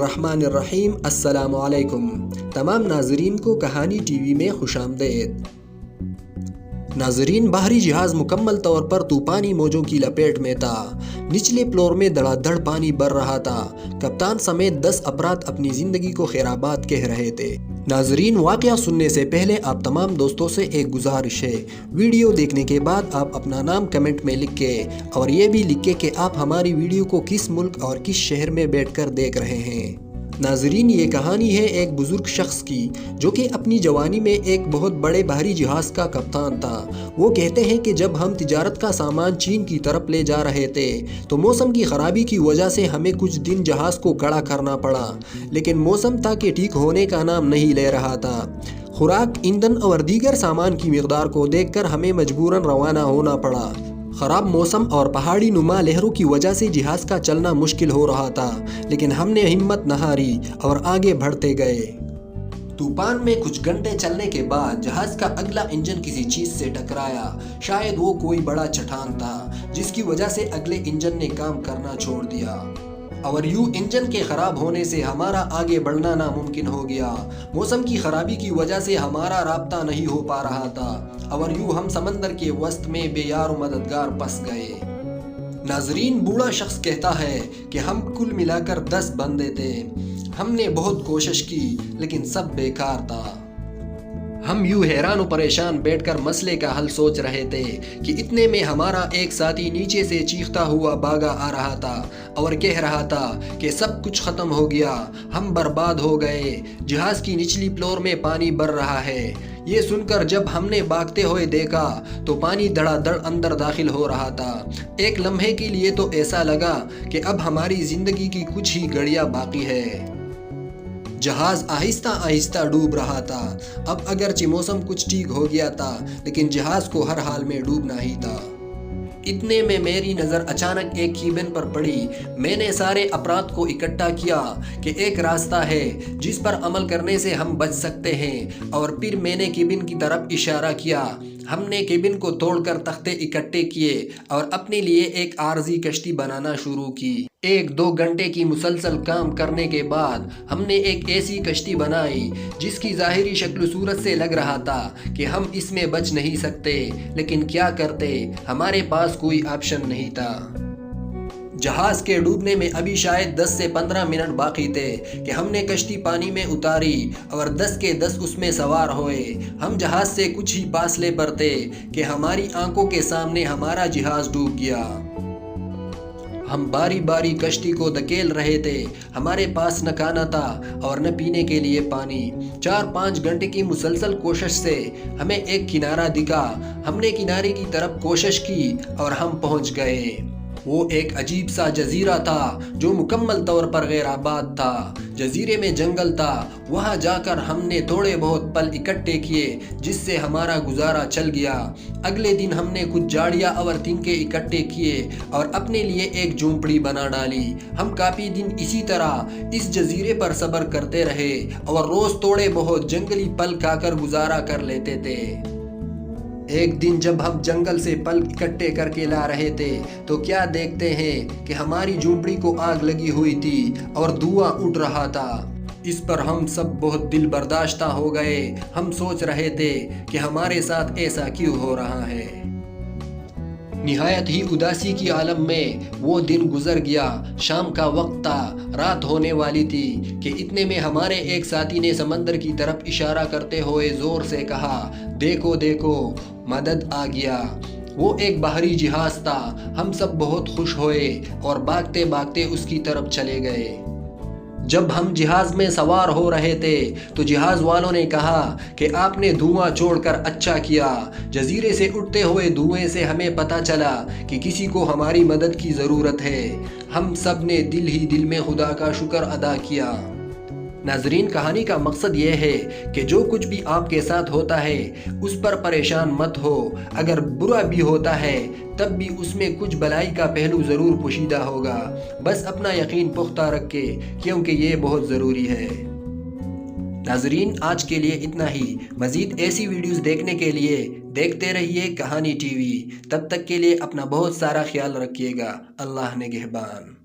बिस्मिल्लाहिर्रहमानिर्रहीम। अस्सलाम वालेकुम। तमाम नाजरीन को कहानी टीवी में खुशामदीद। नाजरीन, बाहरी जहाज़ मुकम्मल तौर पर तूफानी मौजों की लपेट में था। निचले फ्लोर में धड़ाधड़ पानी बढ़ रहा था। कप्तान समेत 10 अफराद अपनी ज़िंदगी को खैराबाद कह रहे थे। नाजरीन, वाक़या सुनने से पहले आप तमाम दोस्तों से एक गुजारिश है, वीडियो देखने के बाद आप अपना नाम कमेंट में लिख के और ये भी लिख के कि आप हमारी वीडियो को किस मुल्क और किस शहर में बैठकर देख रहे हैं। नाजरीन, ये कहानी है एक बुजुर्ग शख्स की जो कि अपनी जवानी में एक बहुत बड़े बाहरी जहाज़ का कप्तान था। वो कहते हैं कि जब हम तिजारत का सामान चीन की तरफ ले जा रहे थे तो मौसम की ख़राबी की वजह से हमें कुछ दिन जहाज़ को खड़ा करना पड़ा, लेकिन मौसम था कि ठीक होने का नाम नहीं ले रहा था। खुराक, ईंधन और दीगर सामान की मिक़दार को देखकर हमें मजबूरन रवाना होना पड़ा। ख़राब मौसम और पहाड़ी नुमा लहरों की वजह से जहाज़ का चलना मुश्किल हो रहा था, लेकिन हमने हिम्मत न हारी और आगे बढ़ते गए। तूफान में कुछ घंटे चलने के बाद जहाज़ का अगला इंजन किसी चीज़ से टकराया। शायद वो कोई बड़ा चट्टान था जिसकी वजह से अगले इंजन ने काम करना छोड़ दिया और यूं इंजन के ख़राब होने से हमारा आगे बढ़ना नामुमकिन हो गया। मौसम की ख़राबी की वजह से हमारा राब्ता नहीं हो पा रहा था और यूं हम समंदर के वस्त में बेयार मददगार फंस गए। नाजरीन, बूढ़ा शख्स कहता है कि हम कुल मिलाकर 10 बंदे थे। हमने बहुत कोशिश की लेकिन सब बेकार था। हम यूं हैरान और परेशान बैठकर मसले का हल सोच रहे थे कि इतने में हमारा एक साथी नीचे से चीखता हुआ भागा आ रहा था और कह रहा था कि सब कुछ ख़त्म हो गया, हम बर्बाद हो गए, जहाज़ की निचली फ्लोर में पानी बढ़ रहा है। ये सुनकर जब हमने भागते हुए देखा तो पानी धड़ाधड़ अंदर दाखिल हो रहा था। एक लम्हे के लिए तो ऐसा लगा कि अब हमारी ज़िंदगी की कुछ ही घड़ियाँ बाकी है। जहाज़ आहिस्ता आहिस्ता डूब रहा था। अब अगरचे मौसम कुछ ठीक हो गया था, लेकिन जहाज़ को हर हाल में डूबना ही था। इतने में मेरी नज़र अचानक एक केबिन पर पड़ी। मैंने सारे अफराद को इकट्ठा किया कि एक रास्ता है जिस पर अमल करने से हम बच सकते हैं, और फिर मैंने केबिन की तरफ इशारा किया। हमने केबिन को तोड़कर तख्ते इकट्ठे किए और अपने लिए एक आरजी कश्ती बनाना शुरू की। 1-2 घंटे की मुसलसल काम करने के बाद हमने एक ऐसी कश्ती बनाई जिसकी ज़ाहिरी शक्ल सूरत से लग रहा था कि हम इसमें बच नहीं सकते, लेकिन क्या करते, हमारे पास कोई ऑप्शन नहीं था। जहाज़ के डूबने में अभी शायद 10 से 15 मिनट बाकी थे कि हमने कश्ती पानी में उतारी और 10 के 10 उसमें सवार हुए। हम जहाज़ से कुछ ही फासले पर थे कि हमारी आंखों के सामने हमारा जहाज़ डूब गया। हम बारी बारी कश्ती को धकेल रहे थे। हमारे पास न खाना था और न पीने के लिए पानी। 4-5 घंटे की मुसलसल कोशिश से हमें एक किनारा दिखा। हमने किनारे की तरफ कोशिश की और हम पहुंच गए। वो एक अजीब सा जजीरा था जो मुकम्मल तौर पर गैर आबाद था। जजीरे में जंगल था। वहाँ जाकर हमने थोड़े बहुत पल इकट्ठे किए जिससे हमारा गुजारा चल गया। अगले दिन हमने कुछ झाड़ियाँ और तिनके इकट्ठे किए और अपने लिए एक झोंपड़ी बना डाली। हम काफ़ी दिन इसी तरह इस जजीरे पर सब्र करते रहे और रोज़ थोड़े बहुत जंगली पल खाकर गुजारा कर लेते थे। एक दिन जब हम जंगल से पल इकट्ठे करके ला रहे थे तो क्या देखते हैं कि हमारी झोंपड़ी को आग लगी हुई थी और धुआं उठ रहा था। इस पर हम सब बहुत दिल बर्दाश्त हो गए। हम सोच रहे थे कि हमारे साथ ऐसा क्यों हो रहा है। निहायत ही उदासी की आलम में वो दिन गुजर गया। शाम का वक्त था, रात होने वाली थी कि इतने में हमारे एक साथी ने समंदर की तरफ इशारा करते हुए ज़ोर से कहा, देखो देखो, मदद आ गया। वो एक बाहरी जहाज़ था। हम सब बहुत खुश हुए और भागते भागते उसकी तरफ चले गए। जब हम जहाज़ में सवार हो रहे थे तो जहाज़ वालों ने कहा कि आपने धुआं छोड़कर अच्छा किया। जजीरे से उठते हुए धुएं से हमें पता चला कि किसी को हमारी मदद की ज़रूरत है। हम सब ने दिल ही दिल में खुदा का शुक्र अदा किया। नाजरीन, कहानी का मकसद ये है कि जो कुछ भी आपके साथ होता है उस पर परेशान मत हो। अगर बुरा भी होता है तब भी उसमें कुछ भलाई का पहलू ज़रूर पोशीदा होगा। बस अपना यकीन पुख्ता रखे, क्योंकि ये बहुत ज़रूरी है। नाजरीन, आज के लिए इतना ही। मज़ीद ऐसी वीडियोज़ देखने के लिए देखते रहिए कहानी टीवी। तब तक के लिए अपना बहुत सारा ख्याल रखिएगा। अल्लाह निगहबान।